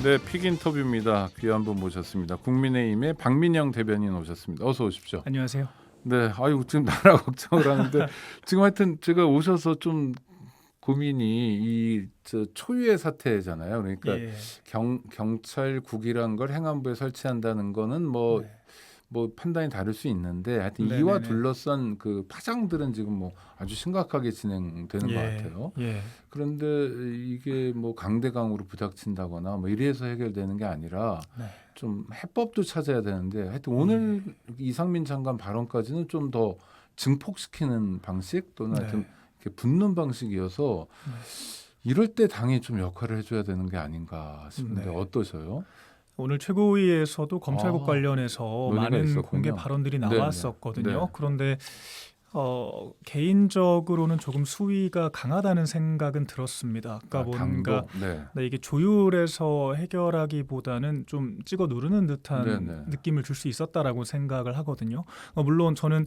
네, 픽 인터뷰입니다. 귀한 분 모셨습니다. 국민의힘의 박민영 대변인 오셨습니다. 어서 오십시오. 안녕하세요. 네, 아유 지금 나라 걱정을 하는데 지금 하여튼 제가 오셔서 좀 고민이 저 초유의 사태잖아요. 그러니까 예. 경찰국이란 걸 행안부에 설치한다는 거는 뭐 판단이 다를 수 있는데 하여튼 이와 네네네. 둘러싼 그 파장들은 지금 뭐 아주 심각하게 진행되는 것 같아요. 예. 그런데 이게 뭐 강대강으로 부닥친다거나 뭐 이래서 해결되는 게 아니라 네. 좀 해법도 찾아야 되는데 하여튼 오늘 이상민 장관 발언까지는 좀 더 증폭시키는 방식 또는 하여튼 네. 이렇게 붙는 방식이어서 이럴 때 당이 좀 역할을 해줘야 되는 게 아닌가 싶은데 네. 어떠셔요? 오늘 최고위에서도 검찰국 아, 관련해서 논의가 많은 있었군요. 공개 발언들이 네네. 나왔었거든요. 네. 그런데 개인적으로는 조금 수위가 강하다는 생각은 들었습니다. 그러니까 뭔가 당도? 네. 이게 조율해서 해결하기보다는 좀 찍어 누르는 듯한 네네. 느낌을 줄 수 있었다라고 생각을 하거든요. 물론 저는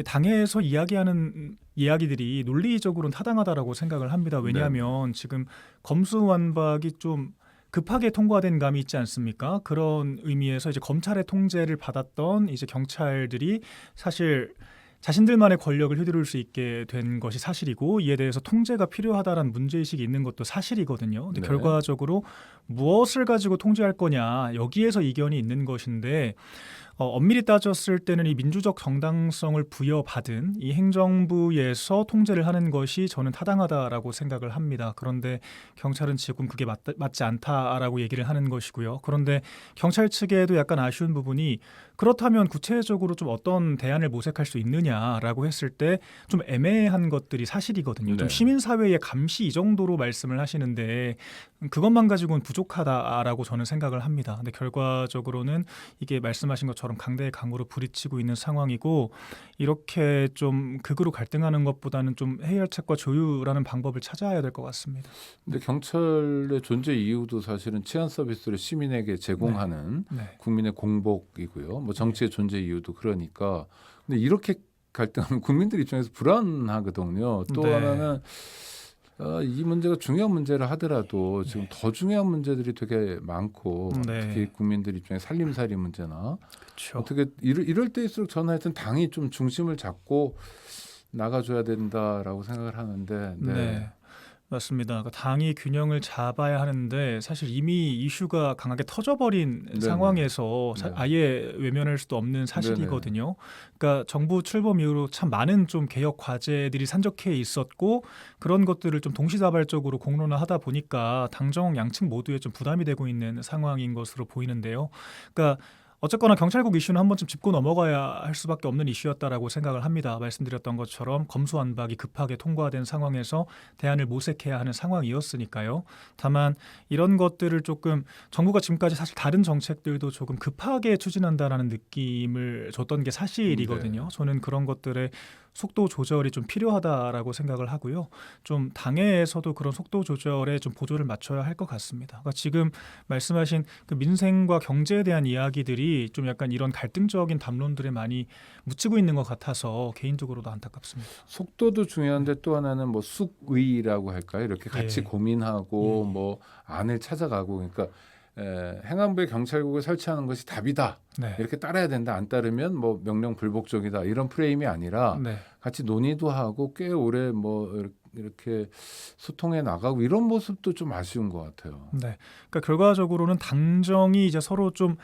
당에서 이야기하는 이야기들이 논리적으로는 타당하다라고 생각을 합니다. 왜냐하면 지금 검수완박이 좀 급하게 통과된 감이 있지 않습니까? 그런 의미에서 이제 검찰의 통제를 받았던 이제 경찰들이 사실 자신들만의 권력을 휘두를 수 있게 된 것이 사실이고 이에 대해서 통제가 필요하다라는 문제의식이 있는 것도 사실이거든요. 근데 네. 결과적으로 무엇을 가지고 통제할 거냐 여기에서 이견이 있는 것인데 엄밀히 따졌을 때는 이 민주적 정당성을 부여받은 이 행정부에서 통제를 하는 것이 저는 타당하다라고 생각을 합니다. 그런데 경찰은 지금 그게 맞지 않다라고 얘기를 하는 것이고요. 그런데 경찰 측에도 약간 아쉬운 부분이 그렇다면 구체적으로 좀 어떤 대안을 모색할 수 있느냐라고 했을 때 좀 애매한 것들이 사실이거든요. 좀 네. 시민사회의 감시 이 정도로 말씀을 하시는데 그것만 가지고는 부족하다라고 저는 생각을 합니다. 근데 결과적으로는 이게 말씀하신 것처럼 강대강으로 부딪히고 있는 상황이고 이렇게 좀 극으로 갈등하는 것보다는 좀 해결책과 조율하는 방법을 찾아야 될 것 같습니다. 근데 경찰의 존재 이유도 사실은 치안 서비스를 시민에게 제공하는 네. 국민의 공복이고요. 뭐 정치의 존재 이유도 그러니까. 근데 이렇게 갈등하면 국민들 입장에서 불안하거든요. 또 네. 하나는 이 문제가 중요한 문제라 하더라도 지금 더 중요한 문제들이 되게 많고 네. 특히 국민들 입장에 살림살이 문제나 그렇죠. 어떻게 이럴 때일수록 저는 하여튼 당이 좀 중심을 잡고 나가줘야 된다라고 생각을 하는데 네. 맞습니다. 그러니까 당이 균형을 잡아야 하는데 사실 이미 이슈가 강하게 터져버린 네네. 상황에서 네. 아예 외면할 수도 없는 사실이거든요. 그러니까 정부 출범 이후로 참 많은 좀 개혁 과제들이 산적해 있었고 그런 것들을 좀 동시다발적으로 공론화하다 보니까 당정 양측 모두에 좀 부담이 되고 있는 상황인 것으로 보이는데요. 그러니까 어쨌거나 경찰국 이슈는 한 번쯤 짚고 넘어가야 할 수밖에 없는 이슈였다라고 생각을 합니다. 말씀드렸던 것처럼 검수완박이 급하게 통과된 상황에서 대안을 모색해야 하는 상황이었으니까요. 다만 이런 것들을 조금 정부가 지금까지 사실 다른 정책들도 조금 급하게 추진한다라는 느낌을 줬던 게 사실이거든요. 저는 그런 것들의 속도 조절이 좀 필요하다라고 생각을 하고요. 좀 당내에서도 그런 속도 조절에 좀 보조를 맞춰야 할 것 같습니다. 그러니까 지금 말씀하신 그 민생과 경제에 대한 이야기들이 좀 약간 이런 갈등적인 담론들에 많이 묻히고 있는 것 같아서 개인적으로도 안타깝습니다. 속도도 중요한데 또 하나는 뭐 숙의라고 할까요? 이렇게 같이 예. 고민하고 뭐 안을 찾아가고 그러니까 행안부에 경찰국을 설치하는 것이 답이다. 네. 이렇게 따라야 된다. 안 따르면 뭐 명령 불복종이다. 이런 프레임이 아니라 네. 같이 논의도 하고 꽤 오래 뭐 이렇게 소통해 나가고 이런 모습도 좀 아쉬운 것 같아요. 네. 그러니까 결과적으로는 당정이 이제 서로 좀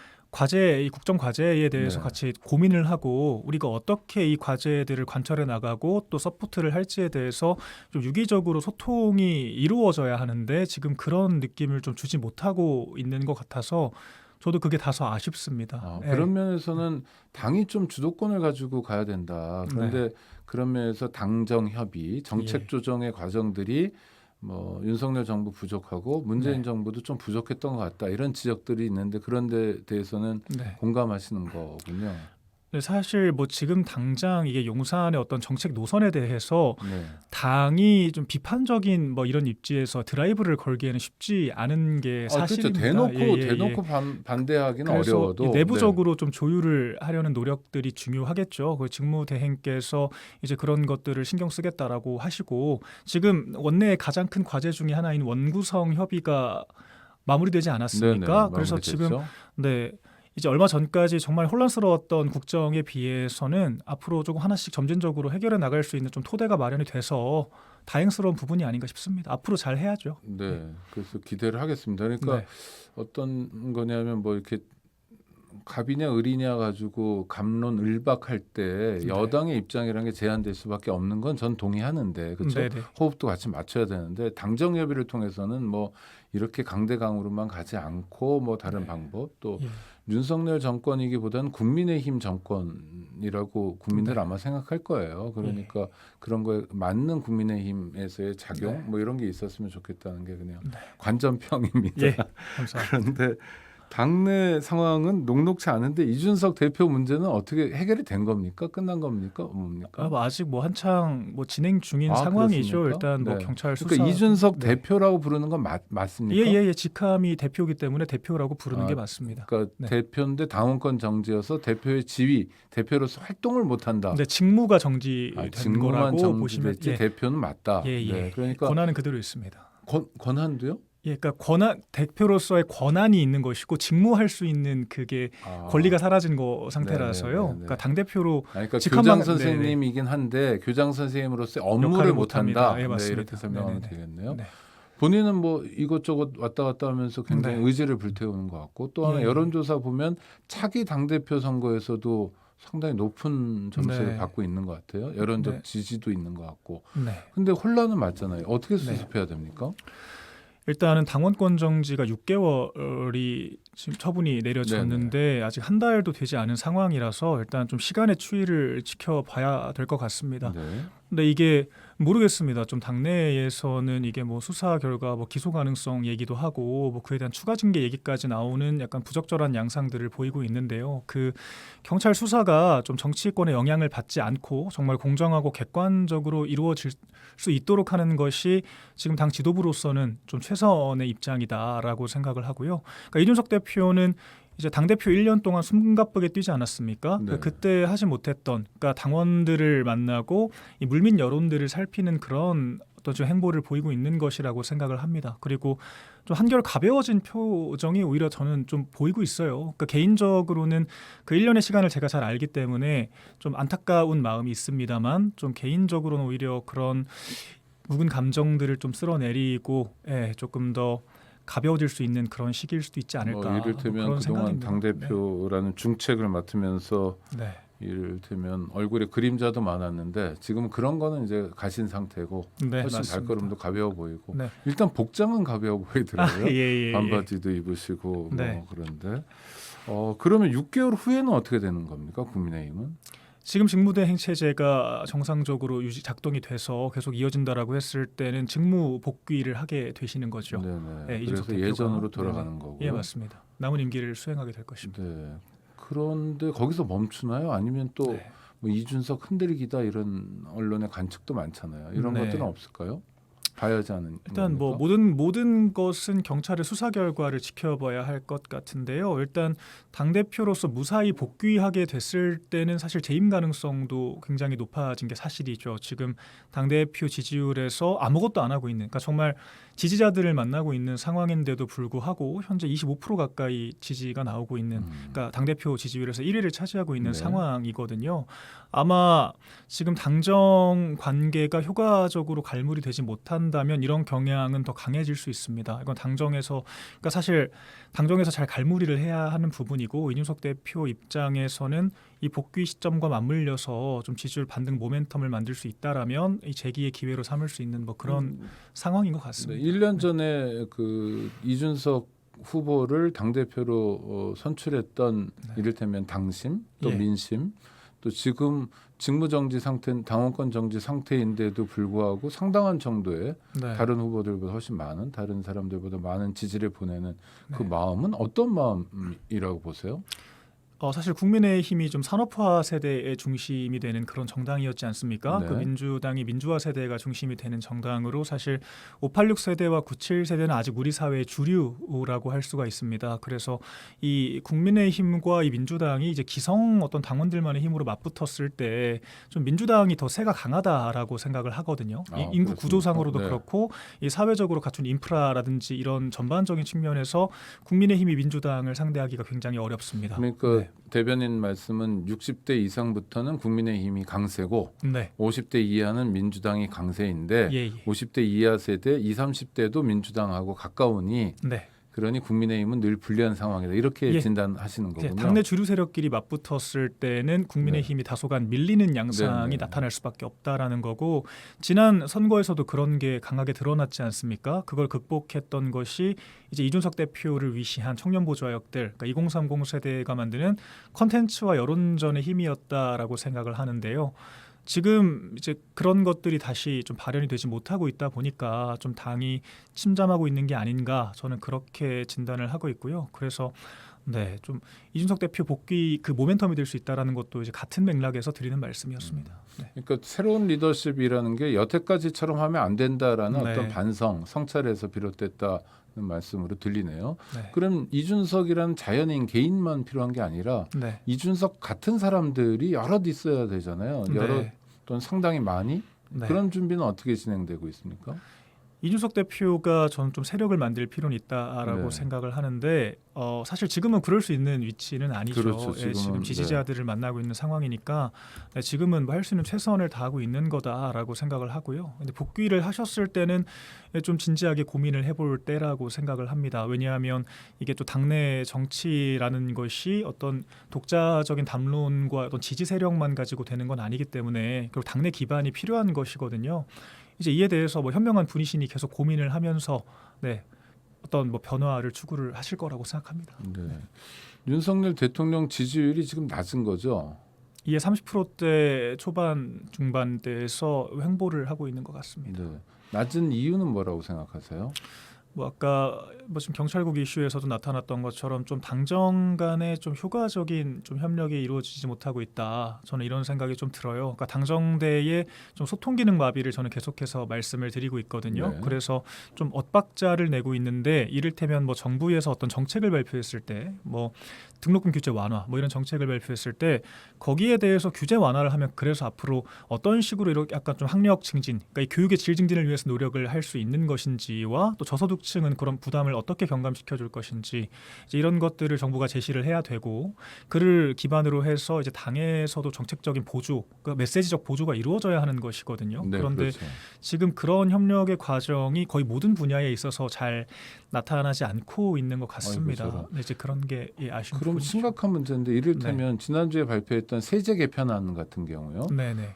이 국정 과제에 대해서 네. 같이 고민을 하고 우리가 어떻게 이 과제들을 관철해 나가고 또 서포트를 할지에 대해서 좀 유기적으로 소통이 이루어져야 하는데 지금 그런 느낌을 좀 주지 못하고 있는 것 같아서 저도 그게 다소 아쉽습니다. 그런 면에서는 당이 좀 주도권을 가지고 가야 된다. 그런데 그런 면에서 당정 협의, 정책 조정의 과정들이 뭐 윤석열 정부 부족하고 문재인 정부도 좀 부족했던 것 같다. 이런 지적들이 있는데 그런 데 대해서는 공감하시는 거군요. 사실 뭐 지금 당장 이게 용산의 어떤 정책 노선에 대해서 당이 좀 비판적인 뭐 이런 입지에서 드라이브를 걸기에는 쉽지 않은 게 사실입니다. 그렇죠. 대놓고 반대하기는 어려워도 내부적으로 좀 조율을 하려는 노력들이 중요하겠죠. 그 직무대행께서 이제 그런 것들을 신경 쓰겠다라고 하시고 지금 원내의 가장 큰 과제 중에 하나인 원구성 협의가 마무리되지 않았습니까? 그래서 지금 네. 이제 얼마 전까지 정말 혼란스러웠던 국정에 비해서는 앞으로 조금 하나씩 점진적으로 해결해 나갈 수 있는 좀 토대가 마련이 돼서 다행스러운 부분이 아닌가 싶습니다. 앞으로 잘 해야죠. 네, 그래서 기대를 하겠습니다. 그러니까 네. 어떤 거냐면 뭐 이렇게 갑이냐 을이냐 가지고 갑론을박할 때 네. 여당의 입장이라는 게 제한될 수밖에 없는 건 전 동의하는데 그렇죠. 네네. 호흡도 같이 맞춰야 되는데 당정 협의를 통해서는 뭐 이렇게 강대강으로만 가지 않고 뭐 다른 네. 방법 또 예. 윤석열 정권이기보다는 국민의힘 정권이라고 국민들 네. 아마 생각할 거예요. 그러니까 그런 거에 맞는 국민의힘에서의 작용 네. 뭐 이런 게 있었으면 좋겠다는 게 그냥 네. 관전평입니다. 예. 감사합니다. 그런데 당내 상황은 녹록치 않은데 이준석 대표 문제는 어떻게 해결이 된 겁니까? 끝난 겁니까? 뭡니까? 뭐 아직 뭐 한창 뭐 진행 중인 아, 상황이죠. 그렇습니까? 일단 뭐 네. 경찰 수사. 그러니까 이준석 네. 대표라고 부르는 건 맞습니까? 예예예. 직함이 대표이기 때문에 대표라고 부르는 아, 게 맞습니다. 그러니까 네. 대표인데 당원권 정지여서 대표의 지위, 대표로서 활동을 못한다. 근데 직무가 정지된 직무만 거라고 보시면 정지됐지 대표는 맞다. 예. 네, 그러니까 권한은 그대로 있습니다. 권한도요? 예, 그러니까 대표로서의 권한이 있는 것이고 직무할 수 있는 그게 아, 권리가 사라진 거 상태라서요. 네네네네. 그러니까 당 대표로 그러니까 직함만- 교장 선생님이긴 한데 교장 선생님으로서의 업무를 역할을 못한다. 못합니다. 예, 네, 맞습니다. 이렇게 설명하면 네네네. 되겠네요. 네. 본인은 뭐 이것저것 왔다 갔다 하면서 굉장히 네. 의지를 불태우는 것 같고 또 하나 예. 여론조사 보면 차기 당대표 선거에서도 상당히 높은 점수를 네. 받고 있는 것 같아요. 여론적 네. 지지도 있는 것 같고. 네. 근데 혼란은 맞잖아요. 어떻게 수습해야 됩니까? 일단은 당원권 정지가 6개월이 지금 처분이 내려졌는데 아직 한 달도 되지 않은 상황이라서 일단 좀 시간의 추이를 지켜봐야 될 것 같습니다. 네. 근데 이게 모르겠습니다. 좀 당내에서는 이게 뭐 수사 결과 뭐 기소 가능성 얘기도 하고 뭐 그에 대한 추가 징계 얘기까지 나오는 약간 부적절한 양상들을 보이고 있는데요. 그 경찰 수사가 좀 정치권의 영향을 받지 않고 정말 공정하고 객관적으로 이루어질 수 있도록 하는 것이 지금 당 지도부로서는 좀 최선의 입장이다라고 생각을 하고요. 그러니까 이준석 대표는 이제 당대표 1년 동안 숨가쁘게 뛰지 않았습니까? 네. 그때 하지 못했던 그러니까 당원들을 만나고 이 물밑 여론들을 살피는 그런 어떤 좀 행보를 보이고 있는 것이라고 생각을 합니다. 그리고 좀 한결 가벼워진 표정이 오히려 저는 좀 보이고 있어요. 그러니까 개인적으로는 그 1년의 시간을 제가 잘 알기 때문에 좀 안타까운 마음이 있습니다만 좀 개인적으로는 오히려 그런 묵은 감정들을 좀 쓸어내리고 조금 더 가벼워질 수 있는 그런 시기일 수도 있지 않을까. 뭐 이를테면 그런 그동안 생각입니다. 당대표라는 중책을 맡으면서 네. 이를테면 얼굴에 그림자도 많았는데 지금 그런 거는 이제 가신 상태고 네, 훨씬 맞습니다. 발걸음도 가벼워 보이고 네. 일단 복장은 가벼워 보이더라고요. 예. 반바지도 입으시고 네. 뭐 그런데 그러면 6개월 후에는 어떻게 되는 겁니까? 국민의힘은? 지금 직무대행 체제가 정상적으로 작동이 돼서 계속 이어진다라고 했을 때는 직무 복귀를 하게 되시는 거죠. 네네. 네, 이준석 그래서 대표가. 예전으로 돌아가는 네네. 거고. 예, 맞습니다. 남은 임기를 수행하게 될 것입니다. 네. 그런데 거기서 멈추나요? 아니면 또 네. 뭐 이준석 흔들기다 이런 언론의 관측도 많잖아요. 이런 네. 것들은 없을까요? 봐야지 않은 일단 뭐 겁니까? 모든 것은 경찰의 수사 결과를 지켜봐야 할 것 같은데요. 일단 당 대표로서 무사히 복귀하게 됐을 때는 사실 재임 가능성도 굉장히 높아진 게 사실이죠. 지금 당 대표 지지율에서 아무것도 안 하고 있는, 그러니까 정말 지지자들을 만나고 있는 상황인데도 불구하고 현재 25% 가까이 지지가 나오고 있는, 그러니까 당 대표 지지율에서 1위를 차지하고 있는 네. 상황이거든요. 아마 지금 당정 관계가 효과적으로 갈무리 되지 못한다면 이런 경향은 더 강해질 수 있습니다. 이건 당정에서, 그러니까 사실 당정에서 잘 갈무리를 해야 하는 부분이고, 이준석 대표 입장에서는 이 복귀 시점과 맞물려서 좀 지지율 반등 모멘텀을 만들 수 있다라면 이 재기의 기회로 삼을 수 있는 뭐 그런 상황인 것 네, 같습니다. 1년 전에 그 이준석 후보를 당 대표로 선출했던 네. 이를테면 당심 또 예. 민심 또 지금 직무정지 상태, 당원권 정지 상태인데도 불구하고 상당한 정도의 네. 다른 후보들보다 훨씬 많은 다른 사람들보다 많은 지지를 보내는 그 네. 마음은 어떤 마음이라고 보세요? 사실 국민의힘이 좀 산업화 세대의 중심이 되는 그런 정당이었지 않습니까? 네. 그 민주당이 민주화 세대가 중심이 되는 정당으로 사실 586 세대와 97 세대는 아직 우리 사회의 주류라고 할 수가 있습니다. 그래서 이 국민의힘과 이 민주당이 이제 기성 어떤 당원들만의 힘으로 맞붙었을 때 좀 민주당이 더 세가 강하다라고 생각을 하거든요. 이 인구 그렇습니까? 구조상으로도 네. 그렇고 이 사회적으로 갖춘 인프라라든지 이런 전반적인 측면에서 국민의힘이 민주당을 상대하기가 굉장히 어렵습니다. 그러니까 네. 대변인 말씀은 60대 이상부터는 국민의힘이 강세고 네. 50대 이하는 민주당이 강세인데 예, 예. 50대 이하 세대 20, 30대도 민주당하고 가까우니 네. 그러니 국민의힘은 늘 불리한 상황이다. 이렇게 예. 진단하시는 이제 거군요. 당내 주류 세력끼리 맞붙었을 때는 국민의힘이 다소간 밀리는 양상이 네, 네. 나타날 수밖에 없다라는 거고 지난 선거에서도 그런 게 강하게 드러났지 않습니까? 그걸 극복했던 것이 이제 이준석 대표를 위시한 청년보좌역들, 그러니까 2030 세대가 만드는 컨텐츠와 여론전의 힘이었다라고 생각을 하는데요. 지금 이제 그런 것들이 다시 좀 발현이 되지 못하고 있다 보니까 좀 당이 침잠하고 있는 게 아닌가 저는 그렇게 진단을 하고 있고요. 그래서 네, 좀 이준석 대표 복귀 그 모멘텀이 될 수 있다라는 것도 이제 같은 맥락에서 드리는 말씀이었습니다. 네. 그러니까 새로운 리더십이라는 게 여태까지처럼 하면 안 된다라는 네. 어떤 반성, 성찰에서 비롯됐다는 말씀으로 들리네요. 네. 그럼 이준석이라는 자연인 개인만 필요한 게 아니라 네. 이준석 같은 사람들이 여럿 있어야 되잖아요. 여럿 네. 또는 상당히 많이 네. 그런 준비는 어떻게 진행되고 있습니까? 이준석 대표가 저는 좀 세력을 만들 필요는 있다라고 네. 생각을 하는데 사실 지금은 그럴 수 있는 위치는 아니죠. 그렇죠, 지금 지금은, 지지자들을 만나고 있는 상황이니까 지금은 뭐 할 수 있는 최선을 다하고 있는 거다라고 생각을 하고요. 근데 복귀를 하셨을 때는 좀 진지하게 고민을 해볼 때라고 생각을 합니다. 왜냐하면 이게 또 당내 정치라는 것이 어떤 독자적인 담론과 어떤 지지 세력만 가지고 되는 건 아니기 때문에 결국 당내 기반이 필요한 것이거든요. 이제 이에 대해서 뭐 현명한 분이시니 계속 고민을 하면서 네, 어떤 뭐 변화를 추구를 하실 거라고 생각합니다. 네. 윤석열 대통령 지지율이 지금 낮은 거죠. 이에 30%대 초반 중반대에서 횡보를 하고 있는 것 같습니다. 네. 낮은 이유는 뭐라고 생각하세요? 뭐 아까 뭐 지금 경찰국 이슈에서도 나타났던 것처럼 좀 당정 간의 좀 효과적인 좀 협력이 이루어지지 못하고 있다. 저는 이런 생각이 좀 들어요. 그러니까 당정대의 좀 소통 기능 마비를 저는 계속해서 말씀을 드리고 있거든요. 네. 그래서 좀 엇박자를 내고 있는데 이를테면 뭐 정부에서 어떤 정책을 발표했을 때 뭐 등록금 규제 완화 뭐 이런 정책을 발표했을 때 거기에 대해서 규제 완화를 하면 그래서 앞으로 어떤 식으로 이렇게 약간 좀 학력 증진, 그러니까 이 교육의 질 증진을 위해서 노력을 할 수 있는 것인지와 또 저소득층은 그런 부담을 어떻게 경감시켜 줄 것인지 이제 이런 것들을 정부가 제시를 해야 되고 그를 기반으로 해서 이제 당에서도 정책적인 보조, 그러니까 메시지적 보조가 이루어져야 하는 것이거든요. 네, 그런데 그렇죠. 지금 그런 협력의 과정이 거의 모든 분야에 있어서 잘 나타나지 않고 있는 것 같습니다. 아이고, 네, 이제 그런 게 아쉬운 그럼 부분이죠. 심각한 문제인데 이를테면 지난주에 발표했던 세제 개편안 같은 경우요. 네네.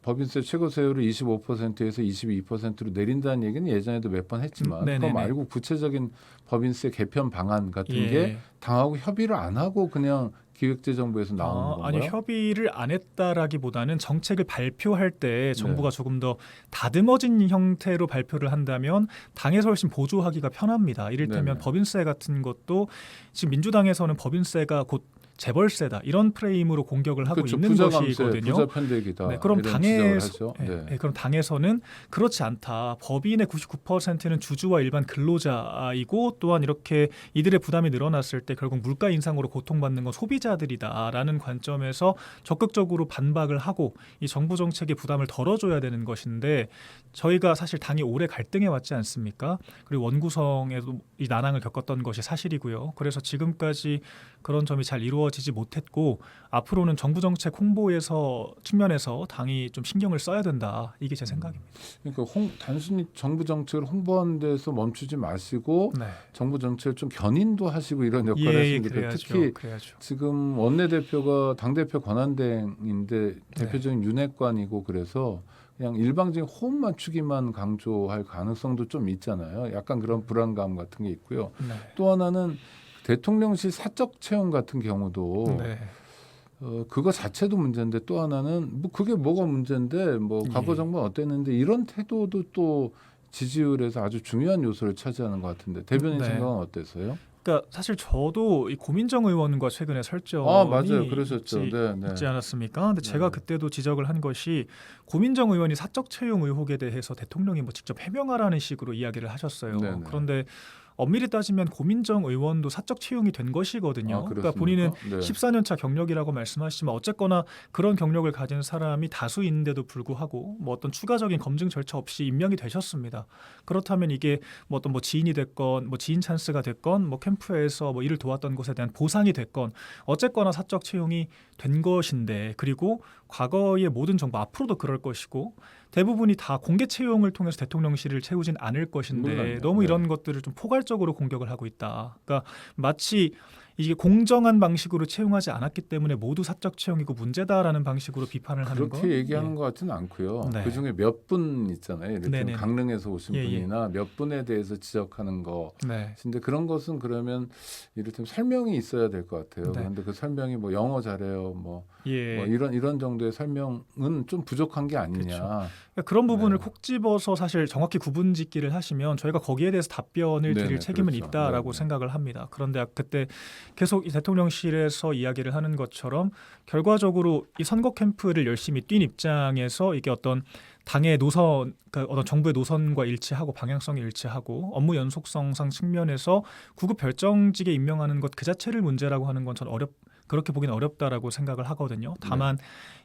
법인세 최고세율을 25%에서 22%로 내린다는 얘기는 예전에도 몇 번 했지만 네네네. 그거 말고 구체적인 법인세 개편 방안 같은 예. 게 당하고 협의를 안 하고 그냥 기획재정부에서 나오는 건가요? 아니 협의를 안 했다라기보다는 정책을 발표할 때 정부가 조금 더 다듬어진 형태로 발표를 한다면 당에서 훨씬 보조하기가 편합니다. 이를테면 네네. 법인세 같은 것도 지금 민주당에서는 법인세가 곧 재벌세다 이런 프레임으로 공격을 하고 그렇죠. 있는 부자 감세, 것이거든요. 부자 편대기다. 네, 그럼 이런 주장을 당에서 하죠. 그럼 당에서는 그렇지 않다. 법인의 99%는 주주와 일반 근로자이고 또한 이렇게 이들의 부담이 늘어났을 때 결국 물가 인상으로 고통받는 건 소비자들이다라는 관점에서 적극적으로 반박을 하고 이 정부 정책의 부담을 덜어줘야 되는 것인데 저희가 사실 당이 오래 갈등해 왔지 않습니까? 그리고 원구성에도 이 난항을 겪었던 것이 사실이고요. 그래서 지금까지 그런 점이 잘 이루어지지 못했고 앞으로는 정부 정책 홍보에서 측면에서 당이 좀 신경을 써야 된다. 이게 제 생각입니다. 그러니까 단순히 정부 정책을 홍보하는 데서 멈추지 마시고 네. 정부 정책을 좀 견인도 하시고 이런 역할을 하시는 게 그래야죠. 특히 그래야죠. 지금 원내대표가 당대표 권한대행인데 대표적인 윤핵관이고 그래서 그냥 일방적인 호흡 맞추기만 강조할 가능성도 좀 있잖아요. 약간 그런 불안감 같은 게 있고요. 네. 또 하나는 대통령실 사적 채용 같은 경우도 네. 그거 자체도 문제인데 또 하나는 뭐 그게 뭐가 문제인데 뭐 과거 예. 정부는 어땠는데 이런 태도도 또 지지율에서 아주 중요한 요소를 차지하는 것 같은데 대변인 네. 생각은 어때서요? 그러니까 사실 저도 이 고민정 의원과 최근에 설전이 맞아요. 그러셨죠. 있지 않았습니까? 근데 제가 네. 그때도 지적을 한 것이 고민정 의원이 사적 채용 의혹에 대해서 대통령이 뭐 직접 해명하라는 식으로 이야기를 하셨어요. 네네. 그런데 엄밀히 따지면 고민정 의원도 사적 채용이 된 것이거든요. 그러니까 그렇습니까? 본인은 네. 14년 차 경력이라고 말씀하시지만 어쨌거나 그런 경력을 가진 사람이 다수 있는데도 불구하고 뭐 어떤 추가적인 검증 절차 없이 임명이 되셨습니다. 그렇다면 이게 뭐 어떤 뭐 지인이 됐건 뭐 지인 찬스가 됐건 뭐 캠프에서 뭐 일을 도왔던 것에 대한 보상이 됐건 어쨌거나 사적 채용이 된 것인데, 그리고 과거의 모든 정부 앞으로도 그럴 것이고 대부분이 다 공개 채용을 통해서 대통령실을 채우진 않을 것인데 물론요. 너무 네. 이런 것들을 좀 포괄적으로 공격을 하고 있다. 그러니까 마치 이게 공정한 방식으로 채용하지 않았기 때문에 모두 사적 채용이고 문제다라는 방식으로 비판을 하는 거. 그렇게 얘기하는 것 같지는 않고요. 네. 그중에 몇 분 있잖아요. 이렇게 네네. 강릉에서 오신 예, 예. 분이나 몇 분에 대해서 지적하는 거. 네. 근데 그런 것은 그러면 이를테면 설명이 있어야 될 것 같아요. 네. 그런데 그 설명이 뭐 영어 잘해요, 뭐 예. 이런 정도의 설명은 좀 부족한 게 아니냐. 그렇죠. 그러니까 그런 부분을 네. 콕 집어서 사실 정확히 구분짓기를 하시면 저희가 거기에 대해서 답변을 드릴 네네, 책임은 그렇죠. 있다라고 네네. 생각을 합니다. 그런데 그때 계속 이 대통령실에서 이야기를 하는 것처럼 결과적으로 이 선거 캠프를 열심히 뛴 입장에서 이게 어떤 당의 노선, 그러니까 어떤 정부의 노선과 일치하고 방향성이 일치하고 업무 연속성상 측면에서 구급 별정직에 임명하는 것 그 자체를 문제라고 하는 건 전 그렇게 보기는 어렵다라고 생각을 하거든요. 다만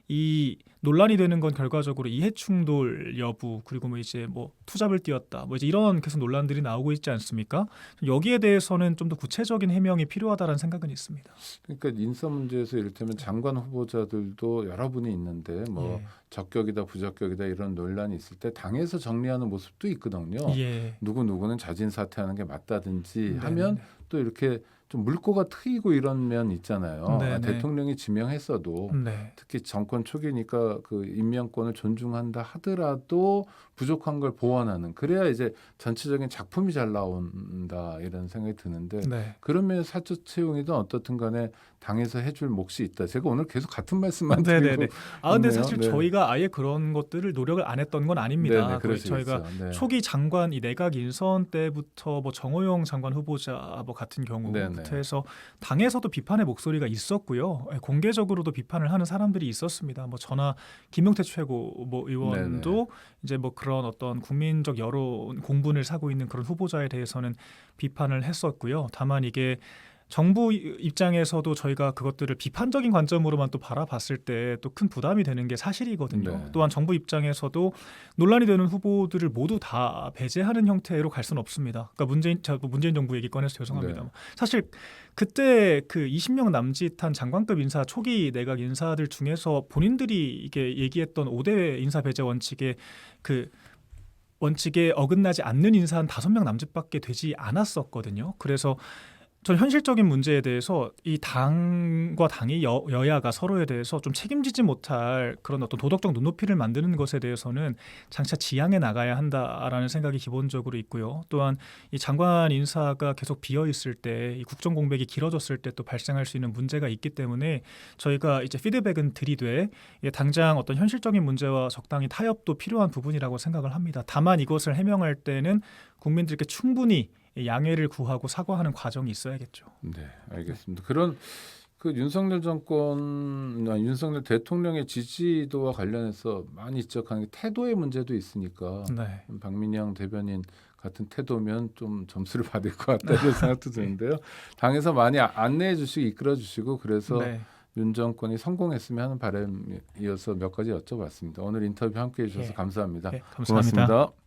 이 논란이 되는 건 결과적으로 이해충돌 여부, 그리고 뭐 이제 뭐 투잡을 띄웠다, 뭐 이제 이런 계속 논란들이 나오고 있지 않습니까? 여기에 대해서는 좀 더 구체적인 해명이 필요하다라는 생각은 있습니다. 그러니까 인사 문제에서 이를테면 장관 후보자들도 여러 분이 있는데 뭐 예. 적격이다 부적격이다 이런 논란이 있을 때 당에서 정리하는 모습도 있거든요. 예. 누구는 자진 사퇴하는 게 맞다든지 네네네. 하면 또 이렇게 좀 물꼬가 트이고 이런 면 있잖아요. 네네. 대통령이 지명했어도 네. 특히 정권 초기니까 그 임명권을 존중한다 하더라도 부족한 걸 보완하는, 그래야 이제 전체적인 작품이 잘 나온다 이런 생각이 드는데 네. 그러면 사적 채용이든 어떻든 간에 당에서 해줄 몫이 있다. 제가 오늘 계속 같은 말씀만 네네네. 드리고 근데 있네요. 사실 네. 저희가 아예 그런 것들을 노력을 안 했던 건 아닙니다. 네네, 그럴 수 저희가 있어요. 네. 초기 장관 이 내각 인선 때부터 뭐 정호영 장관 후보자 뭐 같은 경우부터 네네. 해서 당에서도 비판의 목소리가 있었고요. 공개적으로도 비판을 하는 사람들이 있었습니다. 뭐 저나 김용태 최고 뭐 의원도 이제 뭐 그런 어떤 국민적 여론 공분을 사고 있는 그런 후보자에 대해서는 비판을 했었고요. 다만 이게 정부 입장에서도 저희가 그것들을 비판적인 관점으로만 또 바라봤을 때 또 큰 부담이 되는 게 사실이거든요. 네. 또한 정부 입장에서도 논란이 되는 후보들을 모두 다 배제하는 형태로 갈 수는 없습니다. 그러니까 문재인 정부 얘기 꺼내서 죄송합니다. 네. 사실 그때 그 20명 남짓한 장관급 인사 초기 내각 인사들 중에서 본인들이 이게 얘기했던 5대 인사 배제 원칙에 그 원칙에 어긋나지 않는 인사 한 5명 남짓밖에 되지 않았었거든요. 그래서 전 현실적인 문제에 대해서 이 당과 당이 여야가 서로에 대해서 좀 책임지지 못할 그런 어떤 도덕적 눈높이를 만드는 것에 대해서는 장차 지양해 나가야 한다라는 생각이 기본적으로 있고요. 또한 이 장관 인사가 계속 비어 있을 때, 이 국정 공백이 길어졌을 때 또 발생할 수 있는 문제가 있기 때문에 저희가 이제 피드백은 드리되 당장 어떤 현실적인 문제와 적당히 타협도 필요한 부분이라고 생각을 합니다. 다만 이것을 해명할 때는 국민들께 충분히 양해를 구하고 사과하는 과정이 있어야겠죠. 네, 알겠습니다. 그런 그 윤석열 윤석열 대통령의 지지도와 관련해서 많이 지적하는 게 태도의 문제도 있으니까 네. 박민영 대변인 같은 태도면 좀 점수를 받을 것 같다는 생각도 드는데요. 당에서 많이 안내해 주시고 이끌어 주시고 그래서 네. 윤 정권이 성공했으면 하는 바람이어서 몇 가지 여쭤봤습니다. 오늘 인터뷰 함께해 주셔서 예. 감사합니다. 네, 감사합니다. 고맙습니다.